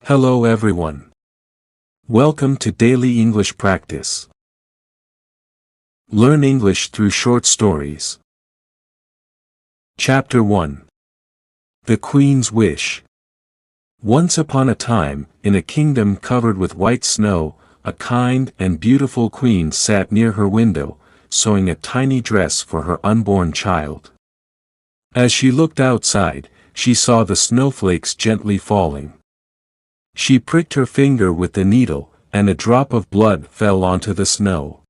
Hello everyone. Welcome to Daily English Practice. Learn English through short stories. Chapter 1. The Queen's Wish. Once upon a time, in a kingdom covered with white snow, a kind and beautiful queen sat near her window, sewing a tiny dress for her unborn child. As she looked outside, she saw the snowflakes gently falling. She pricked her finger with the needle, and a drop of blood fell onto the snow.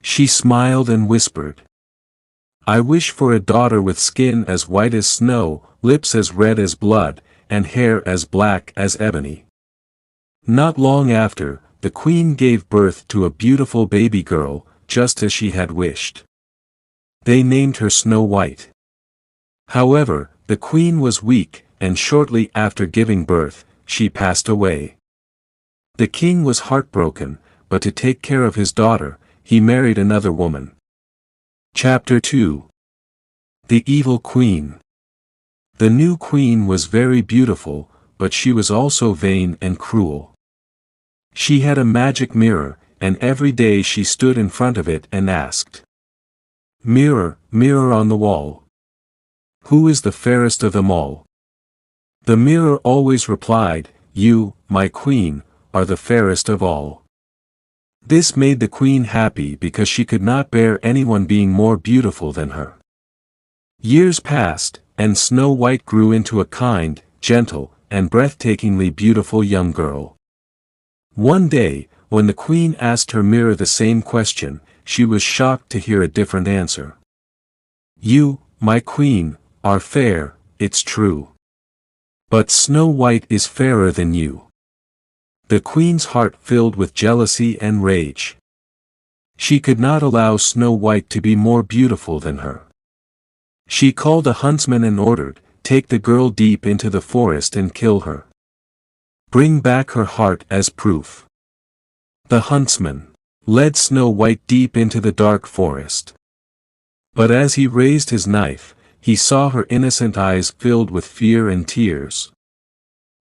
She smiled and whispered, "I wish for a daughter with skin as white as snow, lips as red as blood, and hair as black as ebony." Not long after, the queen gave birth to a beautiful baby girl, just as she had wished. They named her Snow White. However, the queen was weak, and shortly after giving birth, she passed away. The king was heartbroken, but to take care of his daughter, he married another woman. Chapter 2. The Evil Queen. The new queen was very beautiful, but she was also vain and cruel. She had a magic mirror, and every day she stood in front of it and asked, "Mirror, mirror on the wall, who is the fairest of them all?" The mirror always replied, "You, my queen, are the fairest of all." This made the queen happy because she could not bear anyone being more beautiful than her. Years passed, and Snow White grew into a kind, gentle, and breathtakingly beautiful young girl. One day, when the queen asked her mirror the same question, she was shocked to hear a different answer. "You, my queen, are fair, it's true. But Snow White is fairer than you." The queen's heart filled with jealousy and rage. She could not allow Snow White to be more beautiful than her. She called a huntsman and ordered, "Take the girl deep into the forest and kill her. Bring back her heart as proof." The huntsman led Snow White deep into the dark forest. But as he raised his knife, he saw her innocent eyes filled with fear and tears.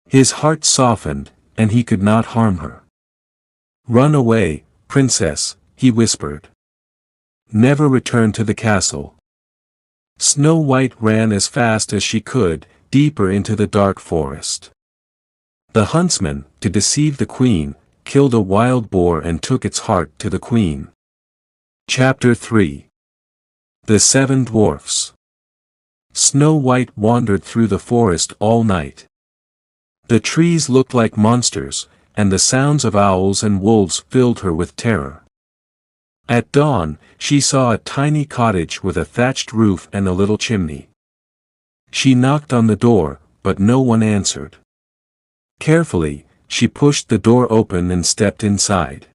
His heart softened, and he could not harm her. "Run away, princess," he whispered. "Never return to the castle." Snow White ran as fast as she could, deeper into the dark forest. The huntsman, to deceive the queen, killed a wild boar and took its heart to the queen. Chapter 3. The Seven Dwarfs. Snow White wandered through the forest all night. The trees looked like monsters, and the sounds of owls and wolves filled her with terror. At dawn, she saw a tiny cottage with a thatched roof and a little chimney. She knocked on the door, but no one answered. Carefully, she pushed the door open and stepped inside.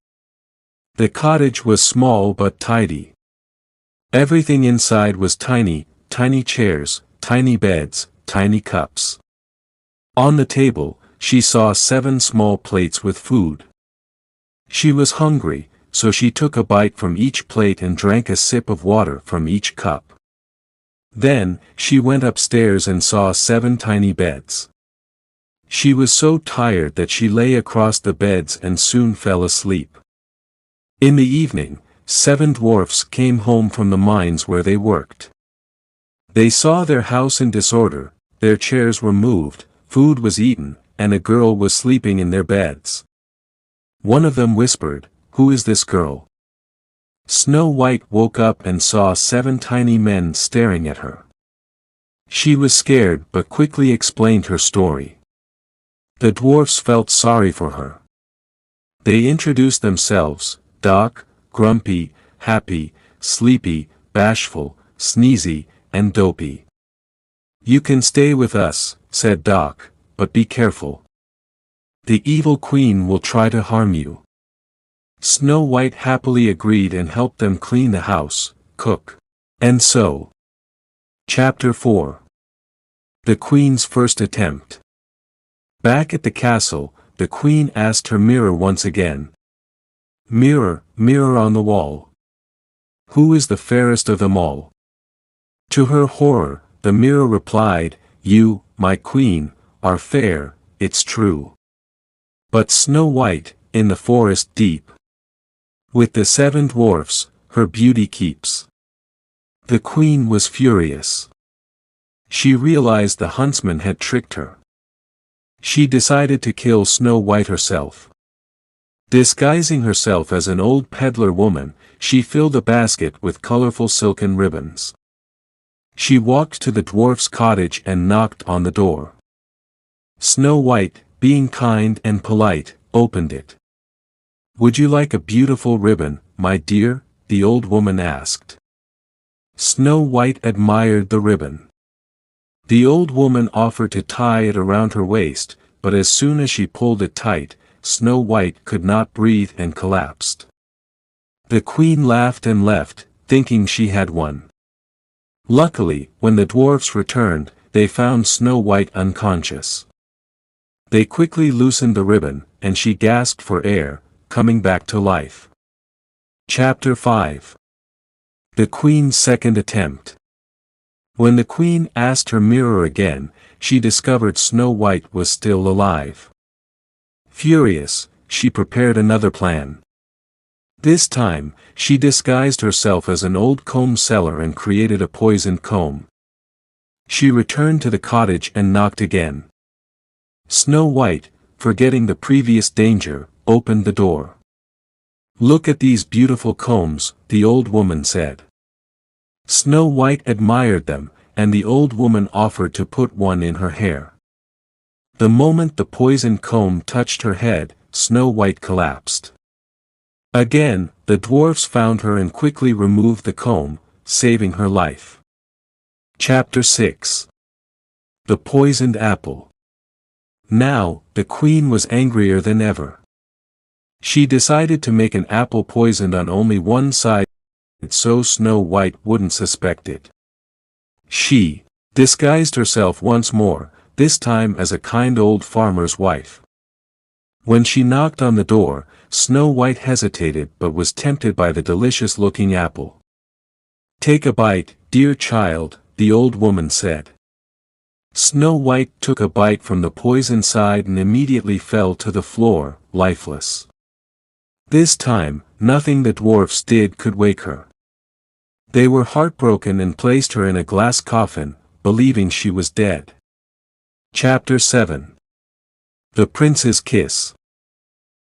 The cottage was small but tidy. Everything inside was tiny chairs, tiny beds, tiny cups. On the table, she saw 7 small plates with food. She was hungry, so she took a bite from each plate and drank a sip of water from each cup. Then, she went upstairs and saw 7 tiny beds. She was so tired that she lay across the beds and soon fell asleep. In the evening, 7 dwarfs came home from the mines where they worked. They saw their house in disorder, their chairs were moved, food was eaten, and a girl was sleeping in their beds. One of them whispered, "Who is this girl?" Snow White woke up and saw 7 tiny men staring at her. She was scared but quickly explained her story. The dwarfs felt sorry for her. They introduced themselves: Doc, Grumpy, Happy, Sleepy, Bashful, Sneezy, and Dopey. "You can stay with us," said Doc, "but be careful. The evil queen will try to harm you." Snow White happily agreed and helped them clean the house, cook, and sew. Chapter 4. The Queen's First Attempt. Back at the castle, the queen asked her mirror once again, "Mirror, mirror on the wall, who is the fairest of them all?" To her horror, the mirror replied, "You, my queen, are fair, it's true. But Snow White, in the forest deep, with the 7 dwarfs, her beauty keeps. The queen was furious. She realized the huntsman had tricked her. She decided to kill Snow White herself. Disguising herself as an old peddler woman, she filled a basket with colorful silken ribbons. She walked to the dwarf's cottage and knocked on the door. Snow White, being kind and polite, opened it. "Would you like a beautiful ribbon, my dear?" the old woman asked. Snow White admired the ribbon. The old woman offered to tie it around her waist, but as soon as she pulled it tight, Snow White could not breathe and collapsed. The queen laughed and left, thinking she had won. Luckily, when the dwarfs returned, they found Snow White unconscious. They quickly loosened the ribbon, and she gasped for air, coming back to life. Chapter 5. The Queen's Second Attempt. When the queen asked her mirror again, she discovered Snow White was still alive. Furious, she prepared another plan. This time, she disguised herself as an old comb seller and created a poisoned comb. She returned to the cottage and knocked again. Snow White, forgetting the previous danger, opened the door. "Look at these beautiful combs," the old woman said. Snow White admired them, and the old woman offered to put one in her hair. The moment the poisoned comb touched her head, Snow White collapsed. Again, the dwarfs found her and quickly removed the comb, saving her life. Chapter 6. The Poisoned Apple. Now, the queen was angrier than ever. She decided to make an apple poisoned on only one side, so Snow White wouldn't suspect it. She disguised herself once more, this time as a kind old farmer's wife. When she knocked on the door, Snow White hesitated but was tempted by the delicious-looking apple. "Take a bite, dear child," the old woman said. Snow White took a bite from the poisoned side and immediately fell to the floor, lifeless. This time, nothing the dwarfs did could wake her. They were heartbroken and placed her in a glass coffin, believing she was dead. Chapter 7. The Prince's Kiss.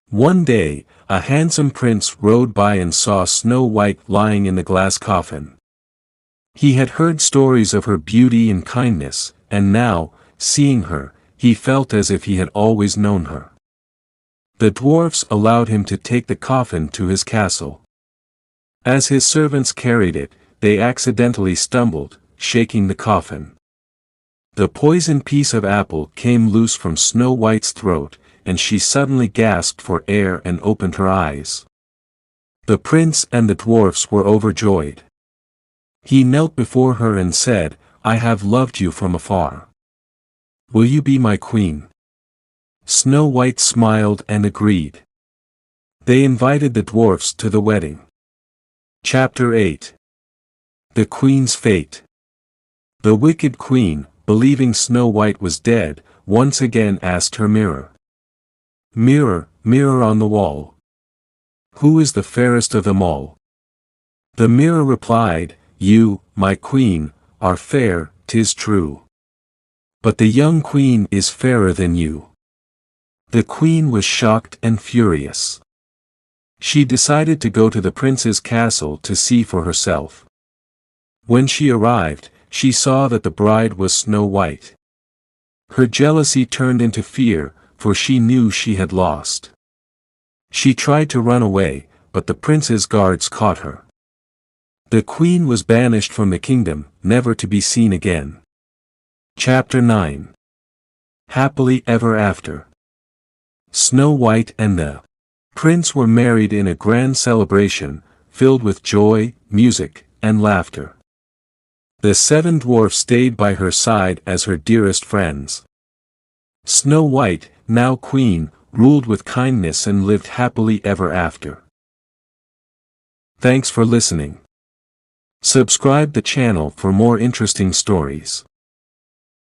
One day, a handsome prince rode by and saw Snow White lying in the glass coffin. He had heard stories of her beauty and kindness, and now, seeing her, he felt as if he had always known her. The dwarfs allowed him to take the coffin to his castle. As his servants carried it, they accidentally stumbled, shaking the coffin. The poisoned piece of apple came loose from Snow White's throat, and she suddenly gasped for air and opened her eyes. The prince and the dwarfs were overjoyed. He knelt before her and said, "I have loved you from afar. Will you be my queen?" Snow White smiled and agreed. They invited the dwarfs to the wedding. Chapter 8. The Queen's Fate. The wicked queen, believing Snow White was dead, once again asked her mirror. "Mirror, mirror on the wall, who is the fairest of them all?" The mirror replied, "You, my queen, are fair, 'tis true. But the young queen is fairer than you." The queen was shocked and furious. She decided to go to the prince's castle to see for herself. When she arrived, she saw that the bride was Snow White. Her jealousy turned into fear, for she knew she had lost. She tried to run away, but the prince's guards caught her. The queen was banished from the kingdom, never to be seen again. Chapter 9. Happily Ever After. Snow White and the prince were married in a grand celebration, filled with joy, music, and laughter. The 7 dwarfs stayed by her side as her dearest friends. Snow White, now queen, ruled with kindness and lived happily ever after. Thanks for listening. Subscribe the channel for more interesting stories.